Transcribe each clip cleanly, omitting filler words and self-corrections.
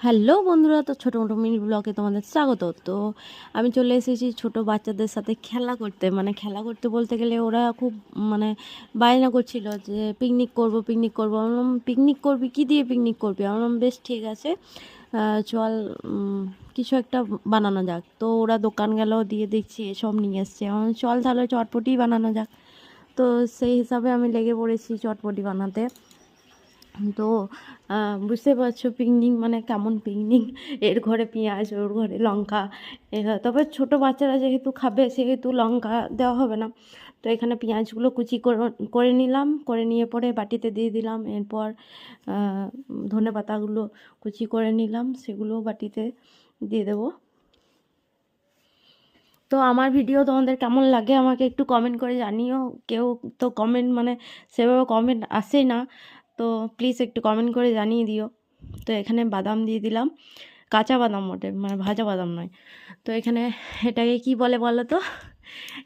Hello বন্ধুরা, তো ছোটো মোটো মিনি ব্লগে তোমাদের স্বাগত। তো আমি চলে এসেছি ছোট বাচ্চাদের সাথে খেলা করতে। মানে খেলা করতে বলতে গেলে ওরা খুব মানে বায়না করছিল যে পিকনিক করব পিকনিক করবো। আমি বললাম পিকনিক করবি, কী দিয়ে পিকনিক করবি? আমি বললাম বেশ ঠিক আছে, চল কিছু একটা বানানো যাক। তো ওরা দোকান গেল, দিয়ে দেখছি এসব নিয়ে এসছে। আমি বললাম, চল তাহলে চটপটি বানানো যাক। তো সেই হিসাবে আমি লেগে পড়েছি চটপটি বানাতে। তো বুঝতে পারছো পিকনিক মানে কেমন পিকনিক। এর ঘরে পেঁয়াজ, ওর ঘরে লঙ্কা। তবে ছোট বাচ্চারা যেহেতু খাবে সেহেতু লঙ্কা দেওয়া হবে না। তো এখানে পেঁয়াজগুলো কুচি করে নিলাম, করে নিয়ে পরে বাটিতে দিয়ে দিলাম। এরপর ধনে পাতাগুলো কুচি করে নিলাম, সেগুলো বাটিতে দিয়ে দেবো। তো আমার ভিডিও তোমাদের কেমন লাগে আমাকে একটু কমেন্ট করে জানিও। কেউ তো কমেন্ট মানে সেভাবে কমেন্ট আসেই না, তো প্লিজ একটু কমেন্ট করে জানিয়ে দিও। তো এখানে বাদাম দিয়ে দিলাম, কাঁচা বাদাম ওঠে, মানে ভাজা বাদাম নয়। তো এখানে এটাকে কি বলে বলো তো,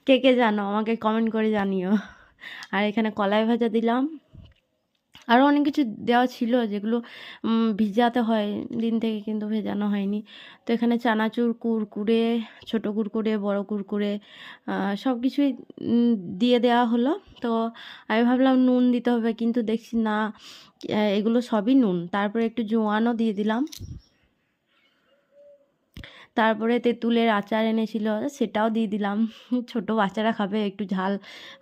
কে কে জানো আমাকে কমেন্ট করে জানিও। আর এখানে কলাই ভাজা দিলাম, আরও অনেক কিছু দেওয়া ছিল যেগুলো ভিজাতে হয় দিন থেকে, কিন্তু ভেজানো হয়নি। তো এখানে চানাচুর, কুরকুরে, ছোটো কুরকুরে, বড় কুরকুরে, সব কিছুই দিয়ে দেওয়া হলো। তো আমি ভাবলাম নুন দিতে হবে, কিন্তু দেখছি না, এগুলো সবই নুন। তারপরে একটু জোয়ানও দিয়ে দিলাম। তারপরে তেঁতুলের আচার এনেছিল, সেটাও দিয়ে দিলাম। ছোট বাচ্চারা খাবে, একটু ঝাল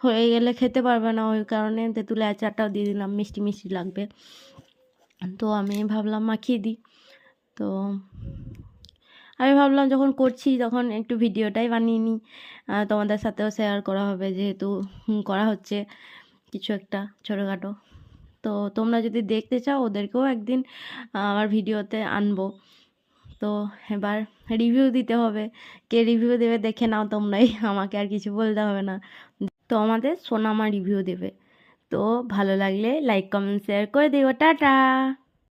হয়ে গেলে খেতে পারবে না, ওই কারণে তেঁতুলের আচারটাও দিয়ে দিলাম, মিষ্টি মিষ্টি লাগবে। তো আমি ভাবলাম মাখিয়ে দিই। তো আমি ভাবলাম যখন করছি তখন একটু ভিডিওটাই বানিয়ে নিই, তোমাদের সাথেও শেয়ার করা হবে, যেহেতু করা হচ্ছে কিছু একটা ছোটোখাটো। তো তোমরা যদি দেখতে চাও ওদেরকেও একদিন আমার ভিডিওতে আনবো। তো এবার রিভিউ দিতে হবে, কে রিভিউ দেবে দেখে নাও তোমরাই, আমাকে আর কিছু বলতে হবে না। তো আমাদের সোনামা রিভিউ দেবে। তো ভালো লাগলে লাইক কমেন্ট শেয়ার করে দিও। টাটা।